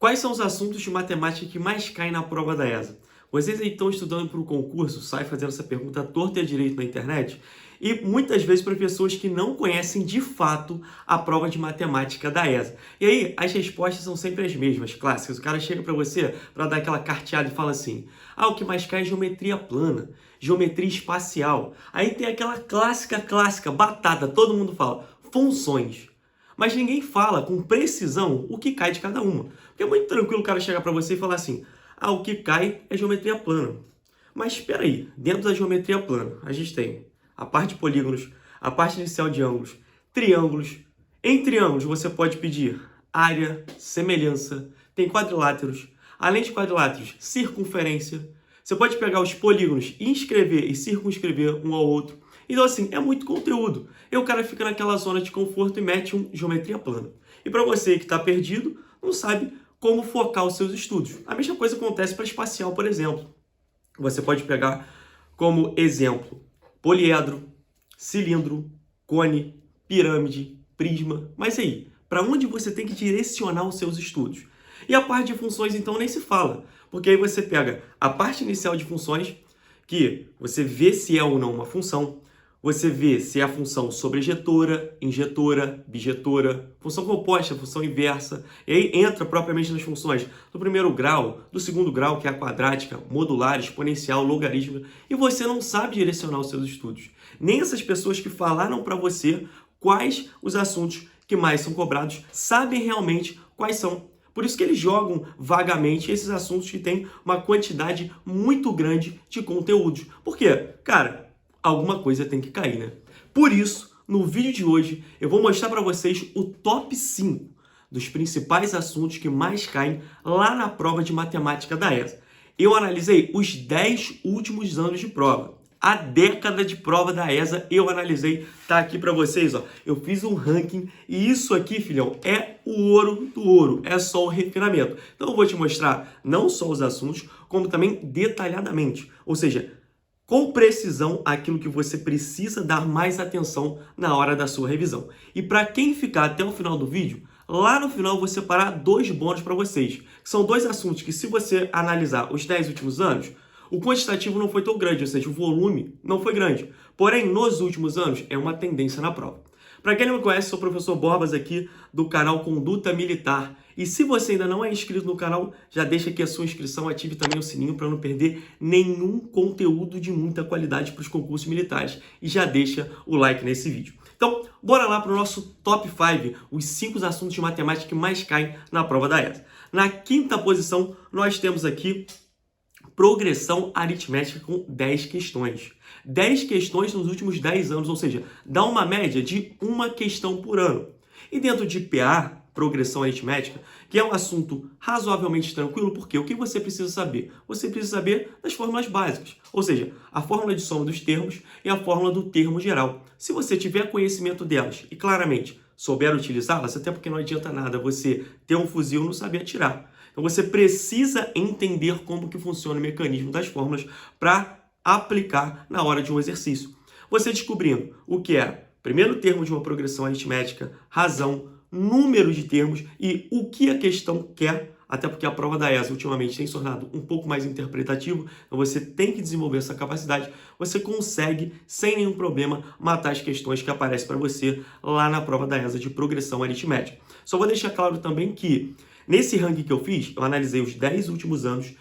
Quais são os assuntos de matemática que mais caem na prova da ESA? Vocês aí que estão estudando para o concurso, saem fazendo essa pergunta à torta e à direito na internet, e muitas vezes para pessoas que não conhecem de fato a prova de matemática da ESA. E aí, as respostas são sempre as mesmas, clássicas. O cara chega para você para dar aquela carteada e fala assim: o que mais cai é geometria plana, geometria espacial. Aí tem aquela clássica, batata, todo mundo fala, funções. Mas ninguém fala com precisão o que cai de cada uma. Porque é muito tranquilo o cara chegar para você e falar assim: o que cai é geometria plana. Mas espera aí, dentro da geometria plana, a gente tem a parte de polígonos, a parte inicial de ângulos, triângulos. Em triângulos você pode pedir área, semelhança, tem quadriláteros. Além de quadriláteros, circunferência. Você pode pegar os polígonos, inscrever e circunscrever um ao outro. Então, assim, é muito conteúdo. E o cara fica naquela zona de conforto e mete um geometria plana. E para você que está perdido, não sabe como focar os seus estudos. A mesma coisa acontece para espacial, por exemplo. Você pode pegar como exemplo poliedro, cilindro, cone, pirâmide, prisma. Mas aí, para onde você tem que direcionar os seus estudos? E a parte de funções, então, nem se fala. Porque aí você pega a parte inicial de funções, que você vê se é ou não uma função. Você vê se é a função sobrejetora, injetora, bijetora, função composta, função inversa. E aí entra propriamente nas funções do primeiro grau, do segundo grau, que é a quadrática, modular, exponencial, logarítmica. E você não sabe direcionar os seus estudos. Nem essas pessoas que falaram para você quais os assuntos que mais são cobrados sabem realmente quais são. Por isso que eles jogam vagamente esses assuntos que têm uma quantidade muito grande de conteúdos. Por quê? Cara, alguma coisa tem que cair, né? Por isso, no vídeo de hoje, eu vou mostrar para vocês o top 5 dos principais assuntos que mais caem lá na prova de matemática da ESA. Eu analisei os 10 últimos anos de prova. A década de prova da ESA eu analisei, tá aqui para vocês, ó. Eu fiz um ranking e isso aqui, filhão, é o ouro do ouro, é só o refinamento. Então eu vou te mostrar não só os assuntos, como também detalhadamente, ou seja, com precisão aquilo que você precisa dar mais atenção na hora da sua revisão. E para quem ficar até o final do vídeo, lá no final eu vou separar 2 bônus para vocês, que são 2 assuntos que se você analisar os 10 últimos anos, o quantitativo não foi tão grande, ou seja, o volume não foi grande. Porém, nos últimos anos, é uma tendência na prova. Para quem não me conhece, sou o professor Borbas aqui do canal Conduta Militar. E se você ainda não é inscrito no canal, já deixa aqui a sua inscrição, ative também o sininho para não perder nenhum conteúdo de muita qualidade para os concursos militares. E já deixa o like nesse vídeo. Então, bora lá para o nosso top 5, os 5 assuntos de matemática que mais caem na prova da ESA. Na 5ª posição, nós temos aqui progressão aritmética com 10 questões. 10 questões nos últimos 10 anos, ou seja, dá uma média de uma questão por ano. E dentro de PA, progressão aritmética, que é um assunto razoavelmente tranquilo, porque o que você precisa saber? Você precisa saber das fórmulas básicas, ou seja, a fórmula de soma dos termos e a fórmula do termo geral. Se você tiver conhecimento delas e claramente souber utilizá-las, até porque não adianta nada você ter um fuzil e não saber atirar. Então você precisa entender como que funciona o mecanismo das fórmulas para aplicar na hora de um exercício. Você descobrindo o que é primeiro termo de uma progressão aritmética, razão, número de termos e o que a questão quer, até porque a prova da ESA ultimamente tem se tornado um pouco mais interpretativo, então você tem que desenvolver essa capacidade, você consegue, sem nenhum problema, matar as questões que aparecem para você lá na prova da ESA de progressão aritmética. Só vou deixar claro também que nesse ranking que eu fiz, eu analisei os 10 últimos anos,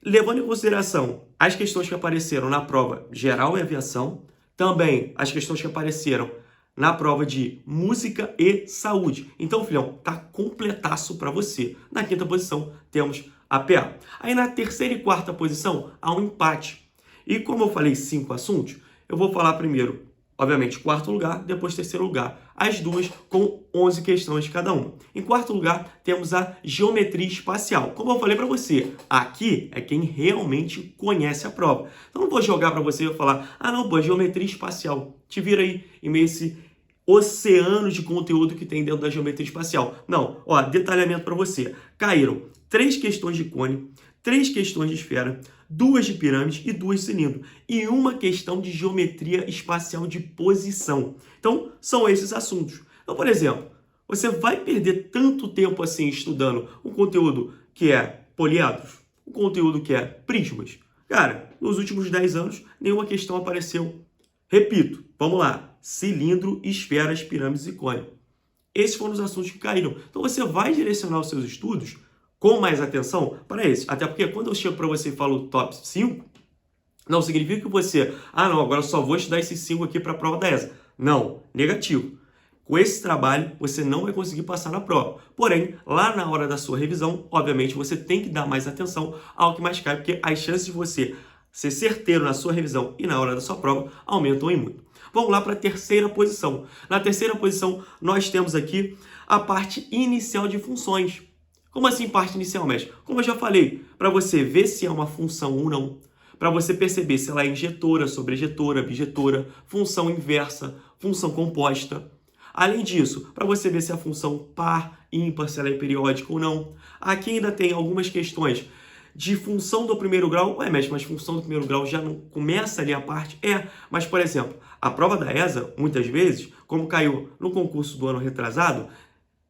levando em consideração as questões que apareceram na prova geral e aviação, também as questões que apareceram na prova de música e saúde. Então, filhão, tá completaço para você. Na 5ª posição, temos a PA. Aí na 3ª e 4ª posição, há um empate. E como eu falei 5 assuntos, eu vou falar primeiro, obviamente, 4º lugar, depois 3º lugar. As duas com 11 questões cada uma. Em 4º lugar, temos a geometria espacial. Como eu falei para você, aqui é quem realmente conhece a prova. Então não vou jogar para você e falar, não, pô, geometria espacial. Te vira aí em meio a esse oceano de conteúdo que tem dentro da geometria espacial. Não, ó, detalhamento para você. Caíram 3 questões de cone, 3 questões de esfera, 2 de pirâmide e 2 de cilindro. E uma questão de geometria espacial de posição. Então, são esses assuntos. Então, por exemplo, Você vai perder tanto tempo assim estudando um conteúdo que é poliedros, um conteúdo que é prismas? Cara, nos últimos 10 anos, nenhuma questão apareceu. Repito, vamos lá. Cilindro, esferas, pirâmides e cone. Esses foram os assuntos que caíram. Então você vai direcionar os seus estudos com mais atenção para esses. Até porque quando eu chego para você e falo top 5, não significa que você, não, agora eu só vou estudar esses 5 aqui para a prova da ESA. Não, negativo. Com esse trabalho, você não vai conseguir passar na prova. Porém, lá na hora da sua revisão, obviamente, você tem que dar mais atenção ao que mais cai, porque as chances de você ser certeiro na sua revisão e na hora da sua prova aumentam em muito. Vamos lá para a terceira posição. Na terceira posição, nós temos aqui a parte inicial de funções. Como assim parte inicial, mestre? Como eu já falei, para você ver se é uma função ou não, para você perceber se ela é injetora, sobrejetora, bijetora, função inversa, função composta. Além disso, para você ver se a função par, ímpar, se ela é periódica ou não. Aqui ainda tem algumas questões de função do primeiro grau. Ué, mestre, mas função do primeiro grau já não começa ali a parte? Mas por exemplo, a prova da ESA, muitas vezes, como caiu no concurso do ano retrasado,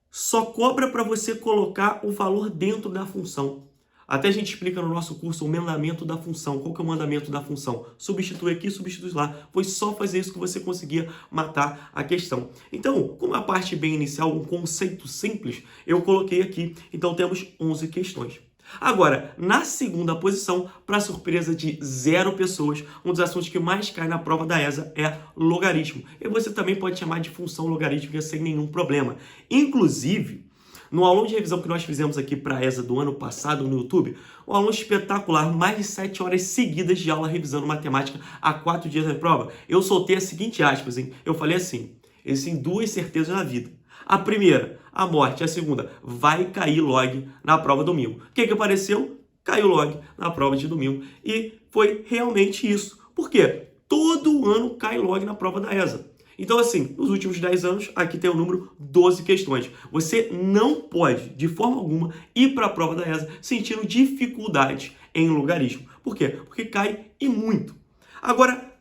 só cobra para você colocar o valor dentro da função. Até a gente explica no nosso curso o mandamento da função. Qual que é o mandamento da função? Substitui aqui, substitui lá. Foi só fazer isso que você conseguia matar a questão. Então, como a parte bem inicial, um conceito simples, eu coloquei aqui. Então, temos 11 questões. Agora, na segunda posição, para surpresa de 0 pessoas, um dos assuntos que mais cai na prova da ESA é logaritmo. E você também pode chamar de função logarítmica sem nenhum problema. Inclusive, no aulão de revisão que nós fizemos aqui para a ESA do ano passado no YouTube, um aulão espetacular, mais de 7 horas seguidas de aula revisando matemática a 4 dias da prova, eu soltei a seguinte aspas, hein? Eu falei assim, existem 2 certezas na vida. A primeira, a morte. A segunda, vai cair log na prova domingo. O que apareceu? Caiu log na prova de domingo. E foi realmente isso. Por quê? Todo ano cai log na prova da ESA. Então, assim, nos últimos 10 anos, aqui tem o número 12 questões. Você não pode, de forma alguma, ir para a prova da ESA sentindo dificuldade em logaritmo. Por quê? Porque cai e muito. Agora,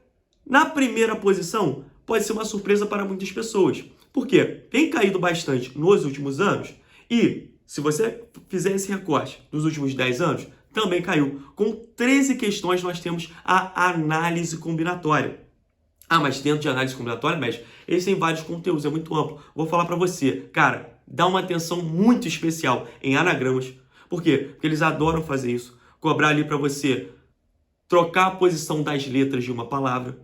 na primeira posição, pode ser uma surpresa para muitas pessoas. Por quê? Tem caído bastante nos últimos anos e, se você fizer esse recorte dos últimos 10 anos, também caiu. Com 13 questões, nós temos a análise combinatória. Mas dentro de análise combinatória, mestre, eles têm vários conteúdos, é muito amplo. Vou falar para você, cara, dá uma atenção muito especial em anagramas. Por quê? Porque eles adoram fazer isso. Cobrar ali para você trocar a posição das letras de uma palavra.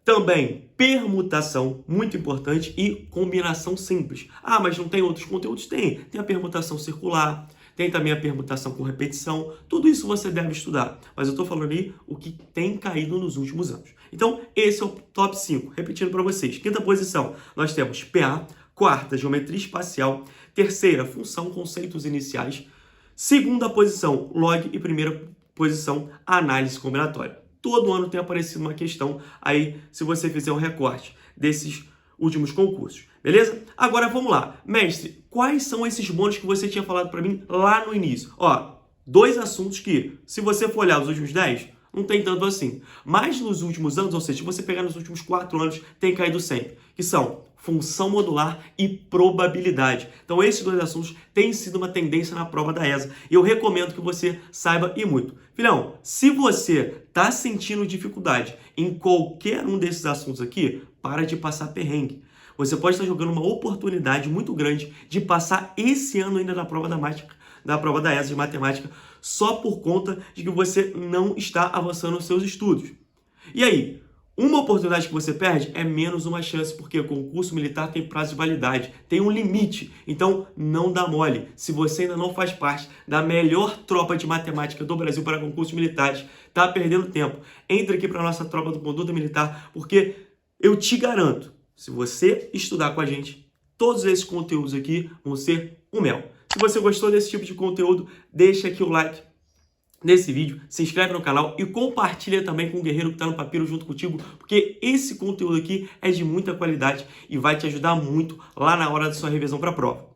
Também permutação, muito importante, e combinação simples. Mas não tem outros conteúdos? Tem. Tem a permutação circular, tem também a permutação com repetição. Tudo isso você deve estudar. Mas eu estou falando aí o que tem caído nos últimos anos. Então, esse é o top 5. Repetindo para vocês. Quinta posição, nós temos PA. Quarta, geometria espacial. Terceira, função, conceitos iniciais. Segunda posição, log. E primeira posição, análise combinatória. Todo ano tem aparecido uma questão aí, se você fizer um recorte desses últimos concursos, beleza? Agora vamos lá. Mestre, quais são esses bônus que você tinha falado para mim lá no início? 2 assuntos que, se você for olhar os últimos 10, não tem tanto assim. Mas nos últimos anos, ou seja, se você pegar nos últimos 4 anos, tem caído sempre. Que são função modular e probabilidade. Então esses 2 assuntos têm sido uma tendência na prova da ESA. E eu recomendo que você saiba e muito. Filhão, se você está sentindo dificuldade em qualquer um desses assuntos aqui, para de passar perrengue. Você pode estar jogando uma oportunidade muito grande de passar esse ano ainda na prova da prova da ESA de matemática, só por conta de que você não está avançando nos seus estudos. E aí, uma oportunidade que você perde é menos uma chance, porque o concurso militar tem prazo de validade, tem um limite. Então, não dá mole. Se você ainda não faz parte da melhor tropa de matemática do Brasil para concursos militares, tá perdendo tempo. Entre aqui para a nossa tropa do Conduta Militar, porque eu te garanto, se você estudar com a gente, todos esses conteúdos aqui vão ser um mel. Se você gostou desse tipo de conteúdo, deixa aqui o like nesse vídeo, se inscreve no canal e compartilha também com o guerreiro que está no papiro junto contigo, porque esse conteúdo aqui é de muita qualidade e vai te ajudar muito lá na hora da sua revisão para a prova.